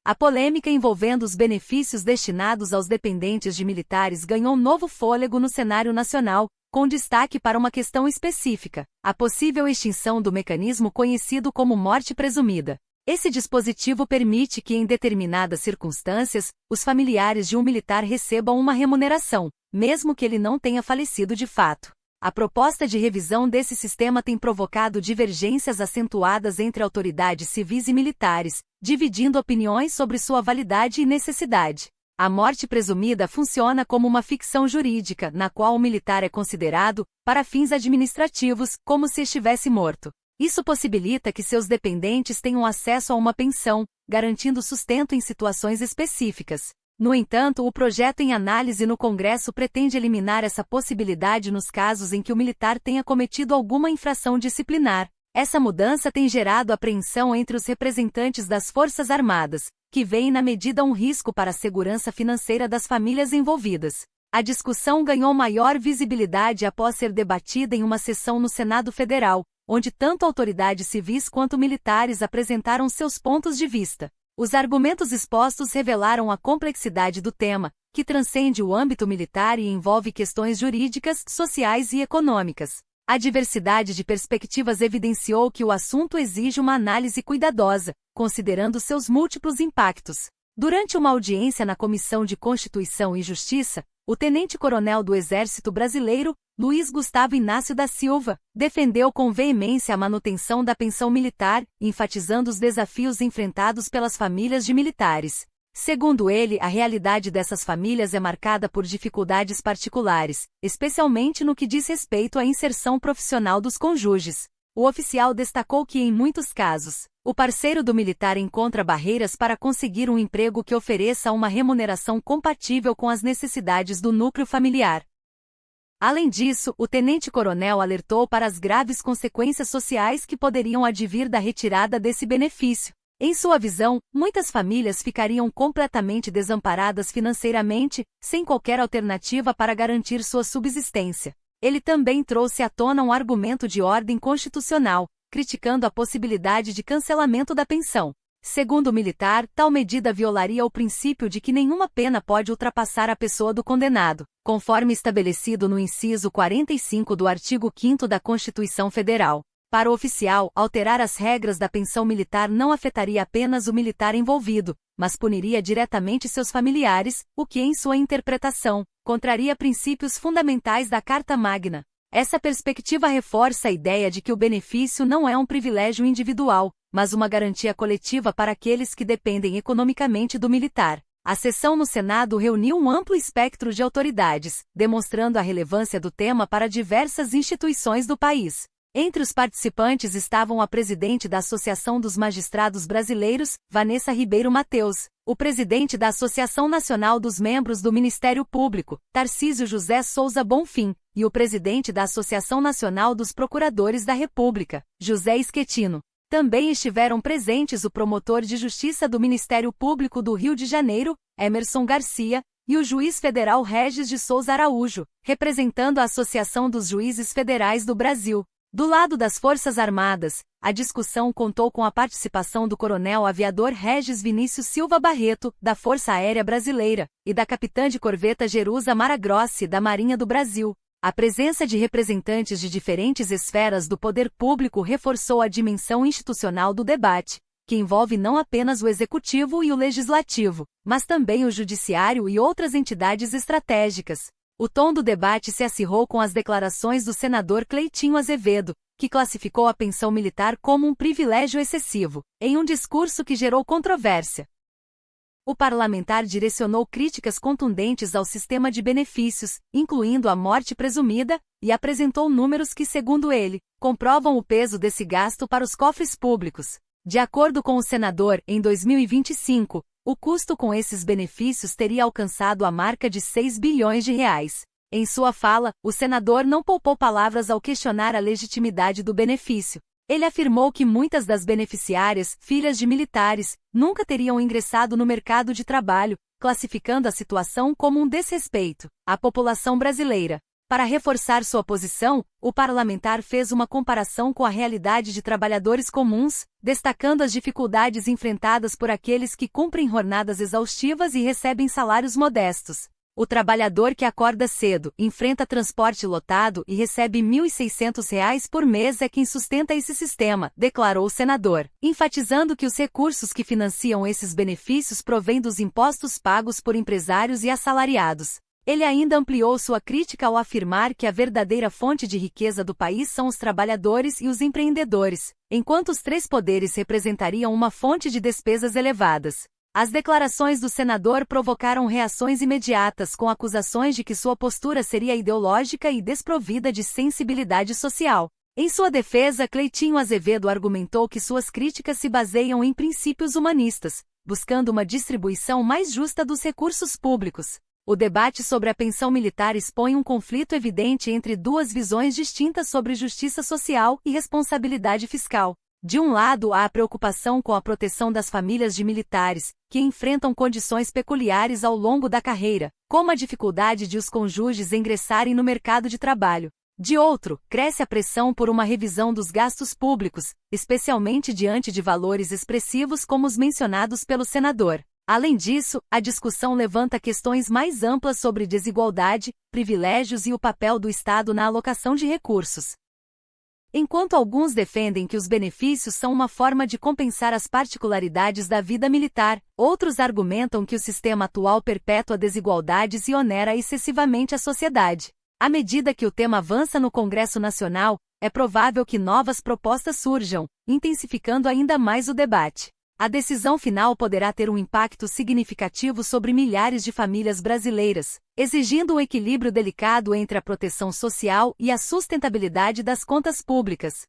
A polêmica envolvendo os benefícios destinados aos dependentes de militares ganhou novo fôlego no cenário nacional, com destaque para uma questão específica: a possível extinção do mecanismo conhecido como morte presumida. Esse dispositivo permite que, em determinadas circunstâncias, os familiares de um militar recebam uma remuneração, mesmo que ele não tenha falecido de fato. A proposta de revisão desse sistema tem provocado divergências acentuadas entre autoridades civis e militares, dividindo opiniões sobre sua validade e necessidade. A morte presumida funciona como uma ficção jurídica, na qual o militar é considerado, para fins administrativos, como se estivesse morto. Isso possibilita que seus dependentes tenham acesso a uma pensão, garantindo sustento em situações específicas. No entanto, o projeto em análise no Congresso pretende eliminar essa possibilidade nos casos em que o militar tenha cometido alguma infração disciplinar. Essa mudança tem gerado apreensão entre os representantes das Forças Armadas, que veem na medida um risco para a segurança financeira das famílias envolvidas. A discussão ganhou maior visibilidade após ser debatida em uma sessão no Senado Federal, onde tanto autoridades civis quanto militares apresentaram seus pontos de vista. Os argumentos expostos revelaram a complexidade do tema, que transcende o âmbito militar e envolve questões jurídicas, sociais e econômicas. A diversidade de perspectivas evidenciou que o assunto exige uma análise cuidadosa, considerando seus múltiplos impactos. Durante uma audiência na Comissão de Constituição e Justiça, o tenente-coronel do Exército Brasileiro, Luiz Gustavo Inácio da Silva, defendeu com veemência a manutenção da pensão militar, enfatizando os desafios enfrentados pelas famílias de militares. Segundo ele, a realidade dessas famílias é marcada por dificuldades particulares, especialmente no que diz respeito à inserção profissional dos cônjuges. O oficial destacou que, em muitos casos, o parceiro do militar encontra barreiras para conseguir um emprego que ofereça uma remuneração compatível com as necessidades do núcleo familiar. Além disso, o tenente-coronel alertou para as graves consequências sociais que poderiam advir da retirada desse benefício. Em sua visão, muitas famílias ficariam completamente desamparadas financeiramente, sem qualquer alternativa para garantir sua subsistência. Ele também trouxe à tona um argumento de ordem constitucional, criticando a possibilidade de cancelamento da pensão. Segundo o militar, tal medida violaria o princípio de que nenhuma pena pode ultrapassar a pessoa do condenado, conforme estabelecido no inciso 45 do artigo 5º da Constituição Federal. Para o oficial, alterar as regras da pensão militar não afetaria apenas o militar envolvido, mas puniria diretamente seus familiares, o que, em sua interpretação, contraria princípios fundamentais da Carta Magna. Essa perspectiva reforça a ideia de que o benefício não é um privilégio individual, mas uma garantia coletiva para aqueles que dependem economicamente do militar. A sessão no Senado reuniu um amplo espectro de autoridades, demonstrando a relevância do tema para diversas instituições do país. Entre os participantes estavam a presidente da Associação dos Magistrados Brasileiros, Vanessa Ribeiro Mateus, o presidente da Associação Nacional dos Membros do Ministério Público, Tarcísio José Souza Bonfim, e o presidente da Associação Nacional dos Procuradores da República, José Schettino. Também estiveram presentes o promotor de Justiça do Ministério Público do Rio de Janeiro, Emerson Garcia, e o juiz federal Regis de Souza Araújo, representando a Associação dos Juízes Federais do Brasil. Do lado das Forças Armadas, a discussão contou com a participação do coronel aviador Regis Vinícius Silva Barreto, da Força Aérea Brasileira, e da capitã de corveta Jerusa Maragrossi, da Marinha do Brasil. A presença de representantes de diferentes esferas do poder público reforçou a dimensão institucional do debate, que envolve não apenas o executivo e o legislativo, mas também o judiciário e outras entidades estratégicas. O tom do debate se acirrou com as declarações do senador Cleitinho Azevedo, que classificou a pensão militar como um privilégio excessivo, em um discurso que gerou controvérsia. O parlamentar direcionou críticas contundentes ao sistema de benefícios, incluindo a morte presumida, e apresentou números que, segundo ele, comprovam o peso desse gasto para os cofres públicos. De acordo com o senador, em 2025, o custo com esses benefícios teria alcançado a marca de 6 bilhões de reais. Em sua fala, o senador não poupou palavras ao questionar a legitimidade do benefício. Ele afirmou que muitas das beneficiárias, filhas de militares, nunca teriam ingressado no mercado de trabalho, classificando a situação como um desrespeito à população brasileira. Para reforçar sua posição, o parlamentar fez uma comparação com a realidade de trabalhadores comuns, destacando as dificuldades enfrentadas por aqueles que cumprem jornadas exaustivas e recebem salários modestos. O trabalhador que acorda cedo, enfrenta transporte lotado e recebe R$ 1.600 por mês é quem sustenta esse sistema, declarou o senador, enfatizando que os recursos que financiam esses benefícios provêm dos impostos pagos por empresários e assalariados. Ele ainda ampliou sua crítica ao afirmar que a verdadeira fonte de riqueza do país são os trabalhadores e os empreendedores, enquanto os três poderes representariam uma fonte de despesas elevadas. As declarações do senador provocaram reações imediatas com acusações de que sua postura seria ideológica e desprovida de sensibilidade social. Em sua defesa, Cleitinho Azevedo argumentou que suas críticas se baseiam em princípios humanistas, buscando uma distribuição mais justa dos recursos públicos. O debate sobre a pensão militar expõe um conflito evidente entre duas visões distintas sobre justiça social e responsabilidade fiscal. De um lado, há a preocupação com a proteção das famílias de militares, que enfrentam condições peculiares ao longo da carreira, como a dificuldade de os cônjuges ingressarem no mercado de trabalho. De outro, cresce a pressão por uma revisão dos gastos públicos, especialmente diante de valores expressivos como os mencionados pelo senador. Além disso, a discussão levanta questões mais amplas sobre desigualdade, privilégios e o papel do Estado na alocação de recursos. Enquanto alguns defendem que os benefícios são uma forma de compensar as particularidades da vida militar, outros argumentam que o sistema atual perpetua desigualdades e onera excessivamente a sociedade. À medida que o tema avança no Congresso Nacional, é provável que novas propostas surjam, intensificando ainda mais o debate. A decisão final poderá ter um impacto significativo sobre milhares de famílias brasileiras, exigindo um equilíbrio delicado entre a proteção social e a sustentabilidade das contas públicas.